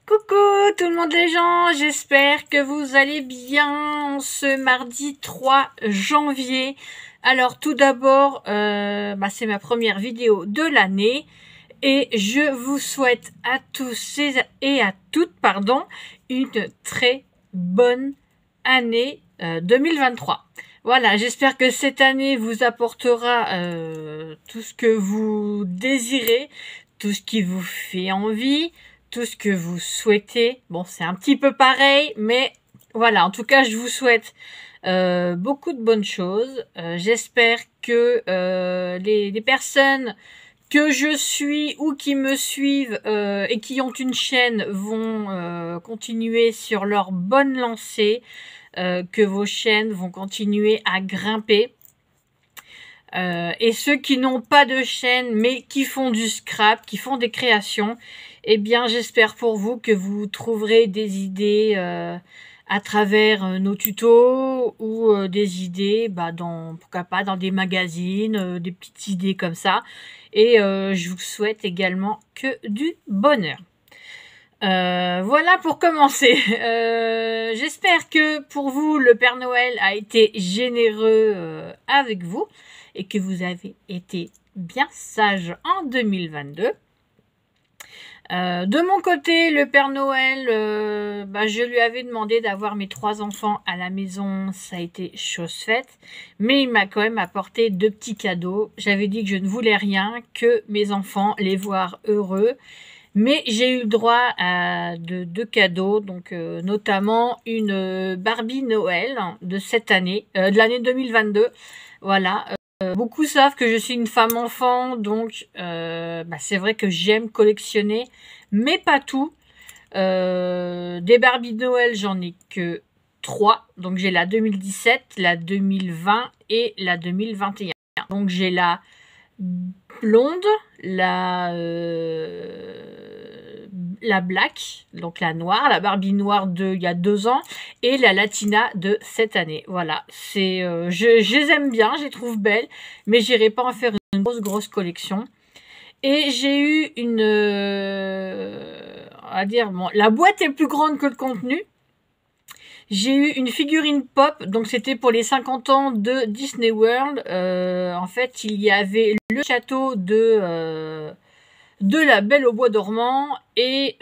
Coucou tout le monde les gens, j'espère que vous allez bien en ce mardi 3 janvier. Alors tout d'abord, c'est ma première vidéo de l'année et je vous souhaite à tous et à toutes une très bonne année 2023. Voilà, j'espère que cette année vous apportera tout ce que vous désirez, tout ce qui vous fait envie, tout ce que vous souhaitez. Bon, c'est un petit peu pareil, mais voilà, en tout cas, je vous souhaite beaucoup de bonnes choses. J'espère que les personnes que je suis ou qui me suivent et qui ont une chaîne vont continuer sur leur bonne lancée, que vos chaînes vont continuer à grimper. Et ceux qui n'ont pas de chaîne mais qui font du scrap, qui font des créations, eh bien j'espère pour vous que vous trouverez des idées à travers nos tutos ou des idées pourquoi pas dans des magazines, des petites idées comme ça. Et je vous souhaite également que du bonheur. Voilà pour commencer. J'espère que pour vous le Père Noël a été généreux avec vous et que vous avez été bien sage en 2022. De mon côté, le Père Noël, je lui avais demandé d'avoir mes 3 enfants à la maison, ça a été chose faite, mais il m'a quand même apporté 2 petits cadeaux. J'avais dit que je ne voulais rien, que mes enfants les voir heureux, mais j'ai eu le droit à de 2 cadeaux, donc notamment une Barbie Noël de cette année, de l'année 2022, voilà. Beaucoup savent que je suis une femme enfant, donc c'est vrai que j'aime collectionner, mais pas tout. Des Barbie de Noël, j'en ai que 3. Donc j'ai la 2017, la 2020 et la 2021. Donc j'ai la blonde, la black, donc la noire, la Barbie noire de il y a 2 ans et la latina de cette année. Voilà, c'est je les aime bien, je les trouve belles, mais j'irai pas en faire une grosse collection. Et j'ai eu une on va dire, bon, la boîte est plus grande que le contenu. J'ai eu une figurine pop, donc c'était pour les 50 ans de Disney World. En fait, il y avait le château de la Belle au bois dormant et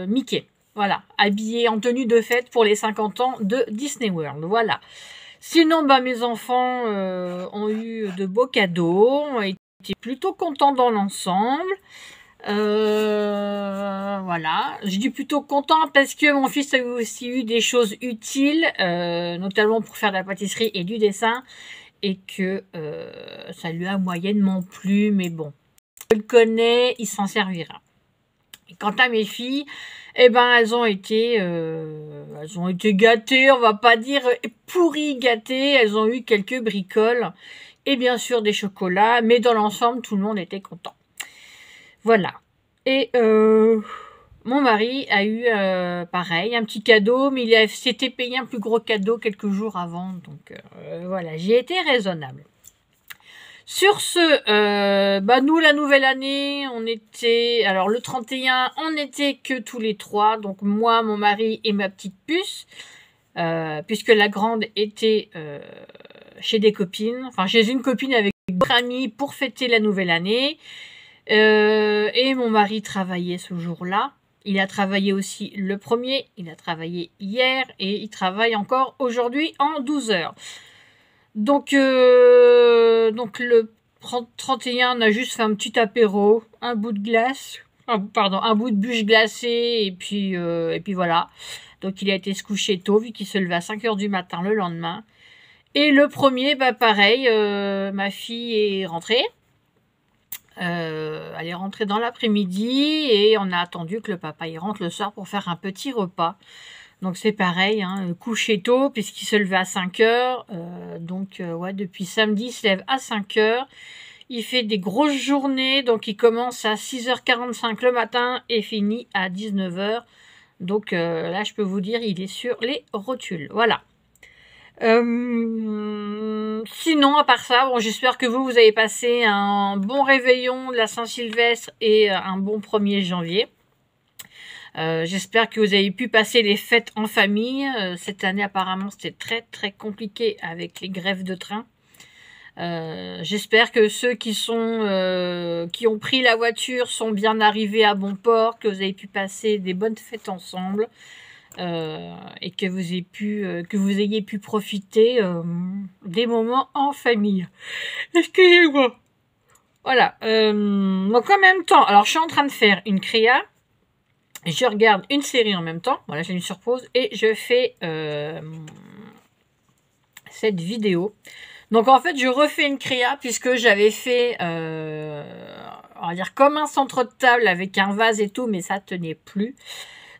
Mickey. Voilà, habillé en tenue de fête pour les 50 ans de Disney World. Voilà. Sinon, mes enfants ont eu de beaux cadeaux, ont été plutôt contents dans l'ensemble. Voilà, je dis plutôt content parce que mon fils a aussi eu des choses utiles, notamment pour faire de la pâtisserie et du dessin, et que ça lui a moyennement plu, mais bon, je le connais, il s'en servira. Et quant à mes filles, elles ont été gâtées, on va pas dire pourries gâtées, elles ont eu quelques bricoles et bien sûr des chocolats, mais dans l'ensemble, tout le monde était content. Voilà. Et mon mari a eu pareil, un petit cadeau, mais il s'était payé un plus gros cadeau quelques jours avant. Donc voilà, j'ai été raisonnable. Sur ce, nous, la nouvelle année, on était... Alors, le 31, on n'était que tous les 3. Donc, moi, mon mari et ma petite puce. Puisque la grande était chez des copines. Enfin, chez une copine avec d'autres amis pour fêter la nouvelle année. Et mon mari travaillait ce jour-là. Il a travaillé aussi le 1er, il a travaillé hier et il travaille encore aujourd'hui en 12 heures. Donc le 31, on a juste fait un petit apéro, un bout de glace, un bout de bûche glacée et puis voilà. Donc il a été se coucher tôt vu qu'il se levait à 5 heures du matin le lendemain. Et le 1er, pareil, ma fille est rentrée. Elle est rentrée dans l'après-midi et on a attendu que le papa y rentre le soir pour faire un petit repas. Donc c'est pareil, hein, coucher tôt puisqu'il se levait à 5 heures. Ouais, depuis samedi, il se lève à 5 heures. Il fait des grosses journées, donc il commence à 6h45 le matin et finit à 19h. Donc là, je peux vous dire, il est sur les rotules. Voilà. Sinon, à part ça, bon, j'espère que vous avez passé un bon réveillon de la Saint-Sylvestre et un bon 1er janvier. J'espère que vous avez pu passer les fêtes en famille. Cette année, apparemment, c'était très très compliqué avec les grèves de train. J'espère que ceux qui ont pris la voiture sont bien arrivés à bon port, que vous avez pu passer des bonnes fêtes ensemble et que vous ayez pu profiter des moments en famille. Excusez-moi. Voilà. Donc en même temps, alors je suis en train de faire une créa. Je regarde une série en même temps. Voilà, j'ai une surpause et je fais cette vidéo. Donc en fait, je refais une créa puisque j'avais fait, on va dire comme un centre de table avec un vase et tout, mais ça tenait plus.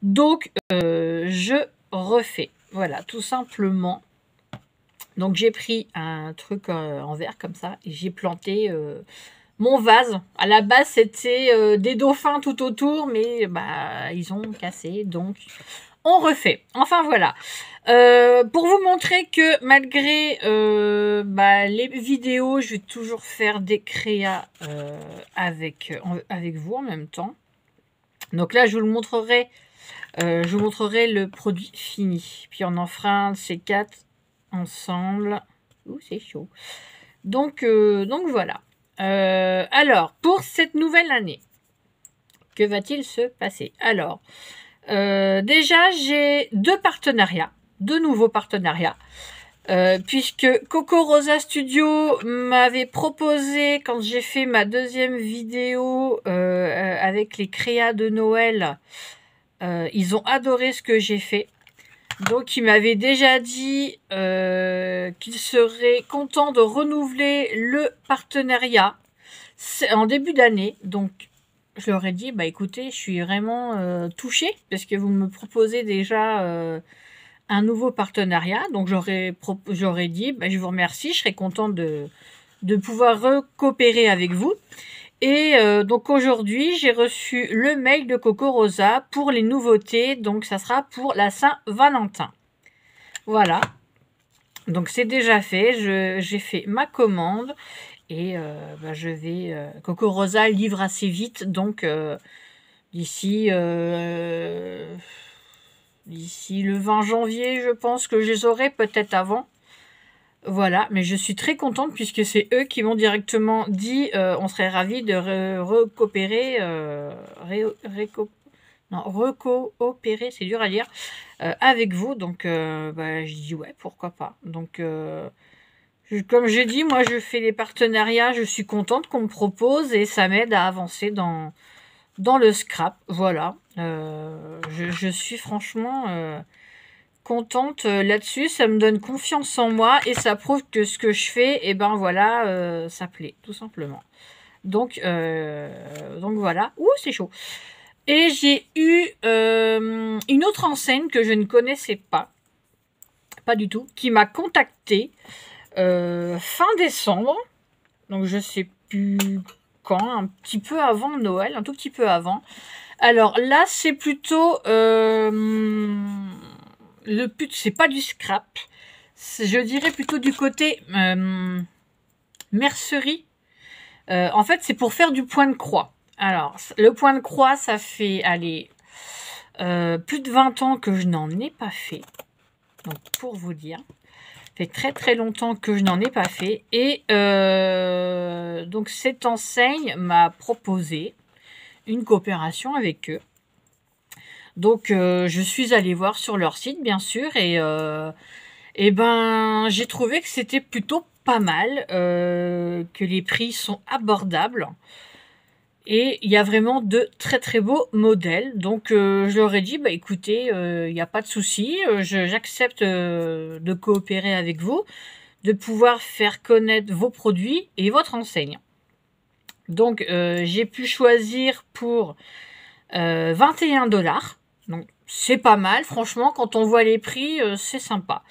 Donc je refais. Voilà, tout simplement. Donc j'ai pris un truc en verre comme ça et j'ai planté mon vase. À la base, c'était des dauphins tout autour, mais bah ils ont cassé, donc on refait. Enfin voilà. Pour vous montrer que malgré les vidéos, je vais toujours faire des créas avec vous en même temps. Donc là, je vous montrerai le produit fini. Puis on en fera un de ces quatre ensemble. Ouh, c'est chaud. Donc voilà. Alors, pour cette nouvelle année, que va-t-il se passer? Alors, déjà, j'ai deux nouveaux partenariats, puisque Coco Rosa Studio m'avait proposé, quand j'ai fait ma deuxième vidéo avec les créas de Noël, ils ont adoré ce que j'ai fait. Donc, ils m'avaient déjà dit qu'ils seraient contents de renouveler le partenariat en début d'année. Donc, je leur ai dit, bah écoutez, je suis vraiment touchée parce que vous me proposez déjà un nouveau partenariat. Donc, j'aurais dit, bah, je vous remercie, je serais contente de pouvoir coopérer avec vous. Et donc aujourd'hui, j'ai reçu le mail de Coco Rosa pour les nouveautés. Donc ça sera pour la Saint-Valentin. Voilà. Donc c'est déjà fait. J'ai fait ma commande. Et je vais... Coco Rosa livre assez vite. Donc d'ici le 20 janvier, je pense que je les aurai peut-être avant. Voilà, mais je suis très contente puisque c'est eux qui m'ont directement dit on serait ravis de recoopérer, recoopérer, c'est dur à dire, avec vous. Donc, je dis ouais, pourquoi pas. Donc, comme j'ai dit, moi je fais des partenariats, je suis contente qu'on me propose et ça m'aide à avancer dans le scrap. Voilà, je suis franchement... contente là-dessus, ça me donne confiance en moi et ça prouve que ce que je fais, et ben voilà, ça plaît, tout simplement. Donc voilà. Ouh, c'est chaud. Et j'ai eu une autre enseigne que je ne connaissais pas du tout, qui m'a contactée fin décembre, donc je sais plus quand, un petit peu avant Noël, un tout petit peu avant. Alors là, c'est plutôt... le but, c'est pas du scrap. Je dirais plutôt du côté mercerie. En fait, c'est pour faire du point de croix. Alors, le point de croix, ça fait, allez, plus de 20 ans que je n'en ai pas fait. Donc, pour vous dire, ça fait très très longtemps que je n'en ai pas fait. Et donc, cette enseigne m'a proposé une coopération avec eux. Donc, je suis allée voir sur leur site, bien sûr, et j'ai trouvé que c'était plutôt pas mal, que les prix sont abordables, et il y a vraiment de très très beaux modèles. Donc, je leur ai dit, bah écoutez, il n'y a pas de souci, j'accepte de coopérer avec vous, de pouvoir faire connaître vos produits et votre enseigne. Donc, j'ai pu choisir pour 21 $. Donc, c'est pas mal. Franchement, quand on voit les prix, c'est sympa.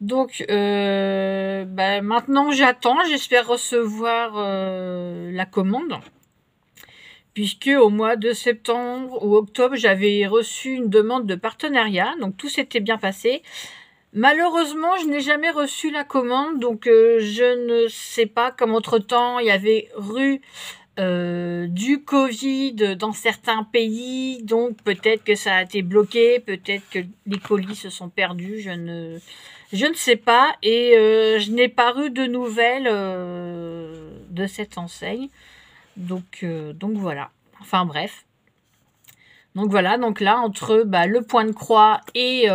Donc, maintenant, j'attends. J'espère recevoir la commande. Puisque au mois de septembre ou octobre, j'avais reçu une demande de partenariat. Donc, tout s'était bien passé. Malheureusement, je n'ai jamais reçu la commande. Donc, je ne sais pas, comme entre-temps, il y avait du Covid dans certains pays, donc peut-être que ça a été bloqué, peut-être que les colis se sont perdus, je ne sais pas, et je n'ai pas eu de nouvelles de cette enseigne, donc voilà, enfin bref. Donc voilà, donc là, entre le Point de Croix et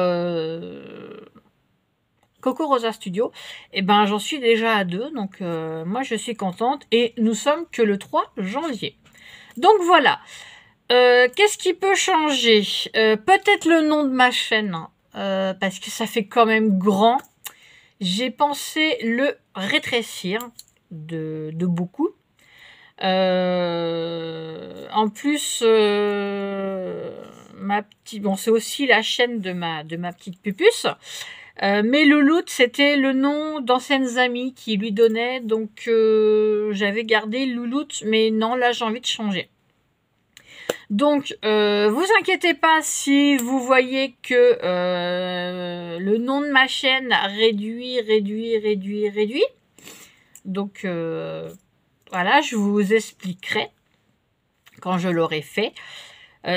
Coco Rosa Studio, et j'en suis déjà à 2, donc moi je suis contente, et nous sommes que le 3 janvier. Donc voilà, qu'est-ce qui peut changer? Peut-être le nom de ma chaîne, parce que ça fait quand même grand. J'ai pensé le rétrécir de beaucoup. En plus, c'est aussi la chaîne de ma petite pupuce. Mais Louloute, c'était le nom d'anciennes amies qui lui donnaient, donc j'avais gardé Louloute, mais non, là j'ai envie de changer. Donc, vous inquiétez pas si vous voyez que le nom de ma chaîne réduit. Donc, voilà, je vous expliquerai quand je l'aurai fait.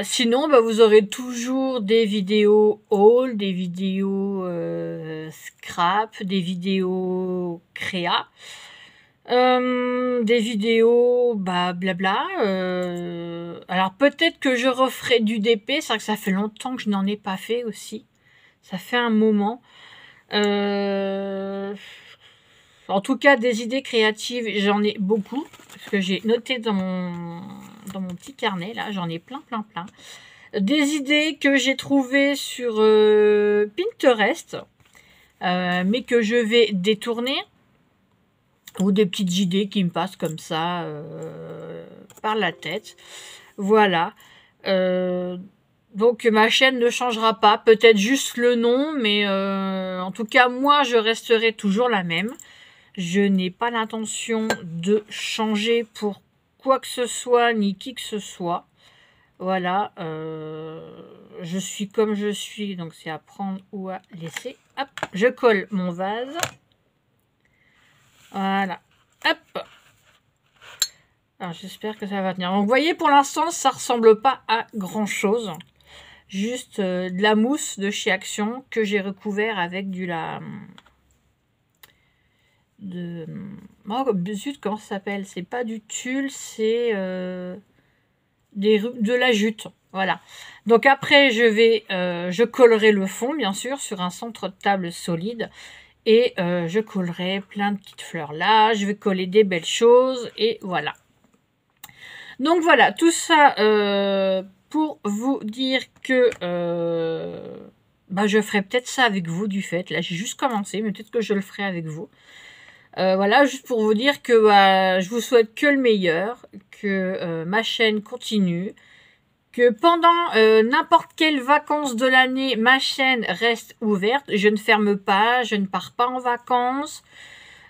Sinon, vous aurez toujours des vidéos haul, des vidéos scrap, des vidéos créa, des vidéos blabla. Alors peut-être que je referai du DP, c'est vrai que ça fait longtemps que je n'en ai pas fait aussi. Ça fait un moment. En tout cas, des idées créatives, j'en ai beaucoup, parce que j'ai noté dans mon petit carnet, là, j'en ai plein. Des idées que j'ai trouvées sur Pinterest, mais que je vais détourner, ou des petites idées qui me passent comme ça, par la tête. Voilà. Donc ma chaîne ne changera pas, peut-être juste le nom, mais en tout cas, moi, je resterai toujours la même. Je n'ai pas l'intention de changer pour quoi que ce soit, ni qui que ce soit. Voilà, je suis comme je suis, donc c'est à prendre ou à laisser. Hop, je colle mon vase. Voilà, hop. Alors j'espère que ça va tenir. Donc vous voyez, pour l'instant, ça ressemble pas à grand-chose. Juste de la mousse de chez Action que j'ai recouvert avec oh, zut, comment ça s'appelle? C'est pas du tulle, c'est de la jute. Voilà. Donc après, je collerai le fond, bien sûr, sur un centre de table solide. Et je collerai plein de petites fleurs là. Je vais coller des belles choses. Et voilà. Donc voilà, tout ça pour vous dire que je ferai peut-être ça avec vous du fait. Là, j'ai juste commencé, mais peut-être que je le ferai avec vous. Voilà, juste pour vous dire que je vous souhaite que le meilleur, que ma chaîne continue, que pendant n'importe quelle vacances de l'année, ma chaîne reste ouverte. Je ne ferme pas, je ne pars pas en vacances.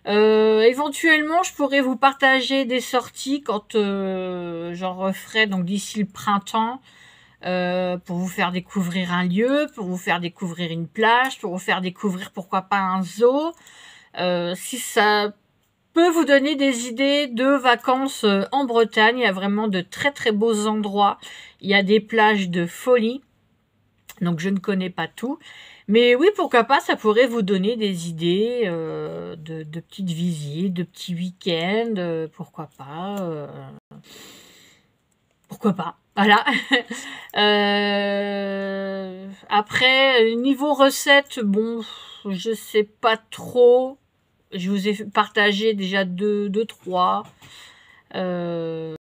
Éventuellement, je pourrais vous partager des sorties quand j'en referai, donc d'ici le printemps, pour vous faire découvrir un lieu, pour vous faire découvrir une plage, pour vous faire découvrir pourquoi pas un zoo. Si ça peut vous donner des idées de vacances en Bretagne, il y a vraiment de très très beaux endroits. Il y a des plages de folie, donc je ne connais pas tout. Mais oui, pourquoi pas, ça pourrait vous donner des idées de petites visites, de petits week-ends, pourquoi pas. Pourquoi pas, voilà. Après, niveau recette, bon, je sais pas trop. Je vous ai partagé déjà deux, trois. Les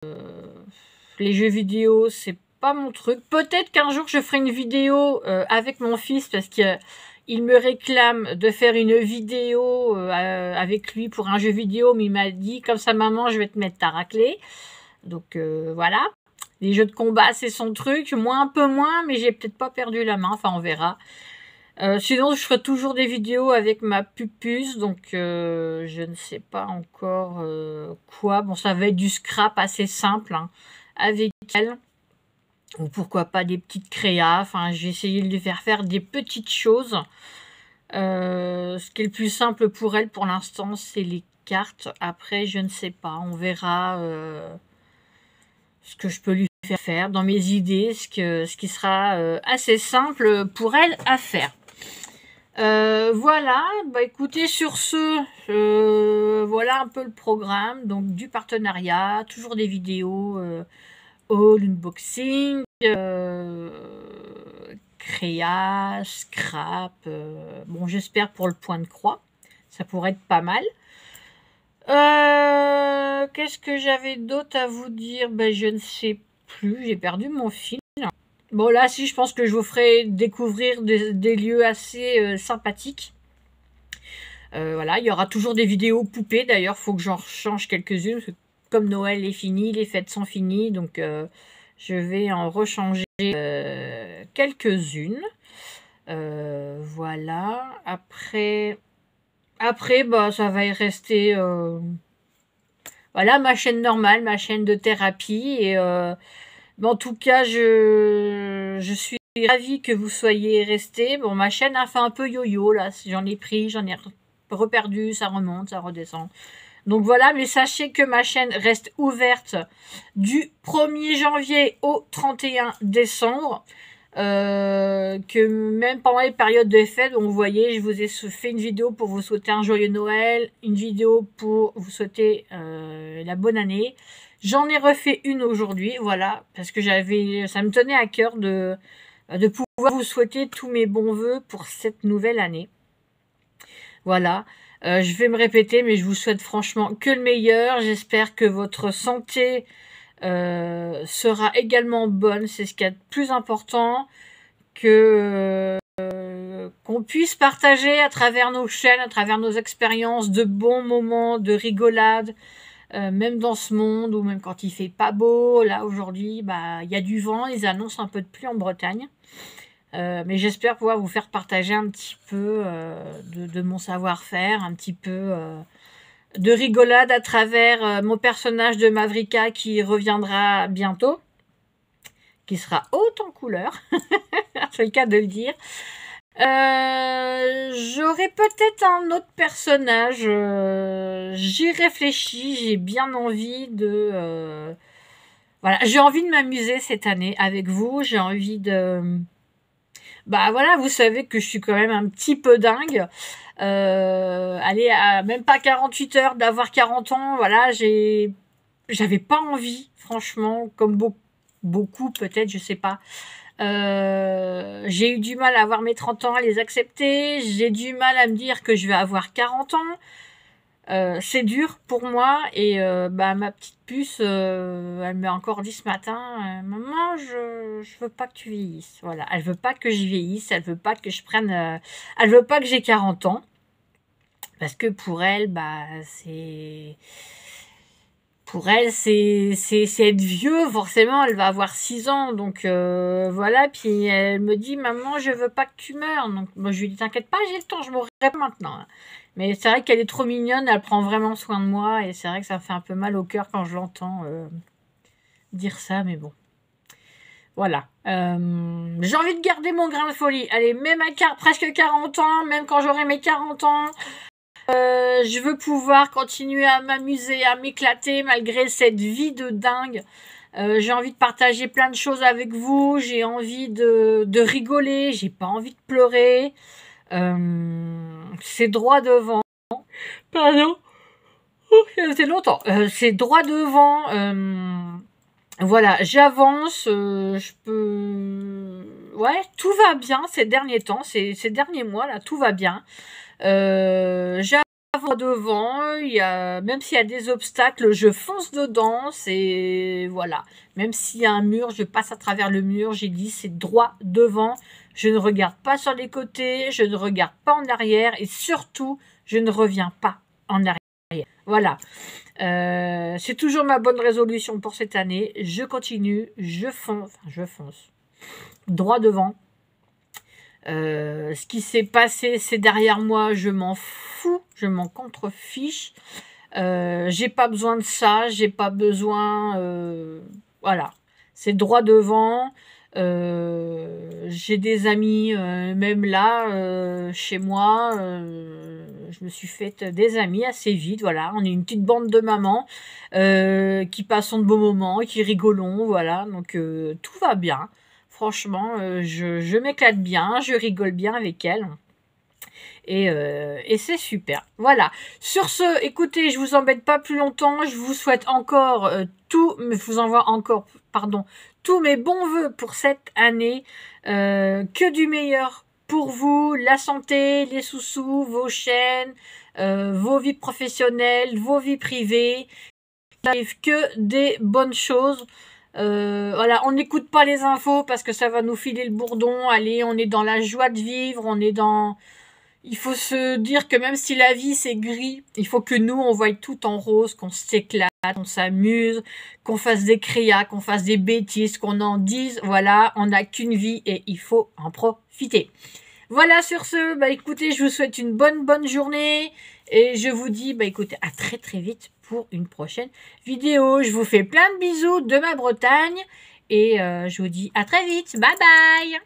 jeux vidéo, c'est pas mon truc. Peut-être qu'un jour je ferai une vidéo avec mon fils parce qu'il me réclame de faire une vidéo avec lui pour un jeu vidéo, mais il m'a dit comme ça, maman, je vais te mettre ta raclée. Donc voilà. Les jeux de combat, c'est son truc. Moi, un peu moins, mais j'ai peut-être pas perdu la main. Enfin, on verra. Sinon, je ferai toujours des vidéos avec ma pupuce, donc je ne sais pas encore quoi. Bon, ça va être du scrap assez simple hein, avec elle. Ou pourquoi pas des petites créas. Enfin, j'ai essayé de lui faire des petites choses. Ce qui est le plus simple pour elle pour l'instant, c'est les cartes. Après, je ne sais pas. On verra ce que je peux lui faire faire, dans mes idées, ce qui sera assez simple pour elle à faire. Voilà, bah écoutez, sur ce, voilà un peu le programme, donc du partenariat, toujours des vidéos haul, unboxing, créa, scrap, bon j'espère pour le point de croix, ça pourrait être pas mal. Qu'est-ce que j'avais d'autre à vous dire? Ben je ne sais plus, j'ai perdu mon fil. Bon là si, je pense que je vous ferai découvrir des lieux assez sympathiques. Voilà, il y aura toujours des vidéos poupées, d'ailleurs faut que j'en change quelques-unes, parce que comme Noël est fini, les fêtes sont finies, donc je vais en rechanger quelques-unes. Voilà, après bah, ça va y rester voilà, ma chaîne normale, ma chaîne de thérapie, et mais en tout cas, je suis ravie que vous soyez restés. Bon, ma chaîne a fait un peu yo-yo, là. J'en ai pris, j'en ai reperdu, ça remonte, ça redescend. Donc voilà, mais sachez que ma chaîne reste ouverte du 1er janvier au 31 décembre. Que même pendant les périodes de fête, donc vous voyez, je vous ai fait une vidéo pour vous souhaiter un joyeux Noël, une vidéo pour vous souhaiter la bonne année. J'en ai refait une aujourd'hui, voilà, parce que ça me tenait à cœur de pouvoir vous souhaiter tous mes bons voeux pour cette nouvelle année. Voilà, je vais me répéter, mais je vous souhaite franchement que le meilleur. J'espère que votre santé sera également bonne, c'est ce qu'il y a de plus important, que qu'on puisse partager à travers nos chaînes, à travers nos expériences, de bons moments, de rigolade, même dans ce monde, ou même quand il fait pas beau. Là aujourd'hui, bah il y a du vent, ils annoncent un peu de pluie en Bretagne. Mais j'espère pouvoir vous faire partager un petit peu de mon savoir-faire, un petit peu de rigolade à travers mon personnage de Mavrika qui reviendra bientôt, qui sera haute en couleur, c'est le cas de le dire. J'aurai peut-être un autre personnage, j'y réfléchis, j'ai bien envie de... voilà, j'ai envie de m'amuser cette année avec vous, j'ai envie de... Bah voilà, vous savez que je suis quand même un petit peu dingue. Allez, à même pas 48 heures d'avoir 40 ans, voilà, j'avais pas envie, franchement, comme beaucoup peut-être, je sais pas. J'ai eu du mal à avoir mes 30 ans, à les accepter. J'ai du mal à me dire que je vais avoir 40 ans. C'est dur pour moi, et bah, ma petite puce, elle m'a encore dit ce matin, maman, je veux pas que tu vieillisses. Voilà, elle veut pas que je vieillisse, elle veut pas que je prenne, elle veut pas que j'ai 40 ans, parce que pour elle, bah c'est être vieux, forcément, elle va avoir 6 ans, donc voilà, puis elle me dit, maman, je veux pas que tu meurs. Donc moi je lui dis, t'inquiète pas, j'ai le temps, je mourrai pas maintenant. Mais c'est vrai qu'elle est trop mignonne, elle prend vraiment soin de moi, et c'est vrai que ça me fait un peu mal au cœur quand je l'entends dire ça, mais bon. Voilà. J'ai envie de garder mon grain de folie. Allez, même à presque 40 ans, même quand j'aurai mes 40 ans, je veux pouvoir continuer à m'amuser, à m'éclater malgré cette vie de dingue. J'ai envie de partager plein de choses avec vous, j'ai envie de rigoler, j'ai pas envie de pleurer. C'est droit devant. Pardon. C'est longtemps. C'est droit devant. Voilà, j'avance. Je peux. Ouais, tout va bien ces derniers temps, ces derniers mois là, tout va bien. J'avance devant. Même s'il y a des obstacles, je fonce dedans. C'est voilà. Même s'il y a un mur, je passe à travers le mur. J'ai dit, c'est droit devant. Je ne regarde pas sur les côtés, je ne regarde pas en arrière, et surtout, je ne reviens pas en arrière. Voilà. C'est toujours ma bonne résolution pour cette année. Je continue, je fonce. Droit devant. Ce qui s'est passé, c'est derrière moi, je m'en fous, je m'en contrefiche. J'ai pas besoin de ça, j'ai pas besoin... voilà. C'est droit devant. J'ai des amis, même là, chez moi, je me suis fait des amis assez vite, voilà. On est une petite bande de mamans qui passons de beaux moments, qui rigolons, voilà. Donc, tout va bien. Franchement, je m'éclate bien, je rigole bien avec elle. Et c'est super. Voilà. Sur ce, écoutez, je vous embête pas plus longtemps. Je vous souhaite encore je vous envoie encore, pardon, tous mes bons voeux pour cette année. Que du meilleur pour vous, la santé, les sous-sous, vos chaînes, vos vies professionnelles, vos vies privées. Il n'arrive que des bonnes choses. Voilà, on n'écoute pas les infos parce que ça va nous filer le bourdon. Allez, on est dans la joie de vivre, on est dans... Il faut se dire que même si la vie c'est gris, il faut que nous on voie tout en rose, qu'on s'éclate, qu'on s'amuse, qu'on fasse des créas, qu'on fasse des bêtises, qu'on en dise, voilà, on n'a qu'une vie et il faut en profiter. Voilà, sur ce, bah écoutez, je vous souhaite une bonne journée et je vous dis, bah écoutez, à très vite pour une prochaine vidéo. Je vous fais plein de bisous de ma Bretagne et je vous dis à très vite. Bye bye!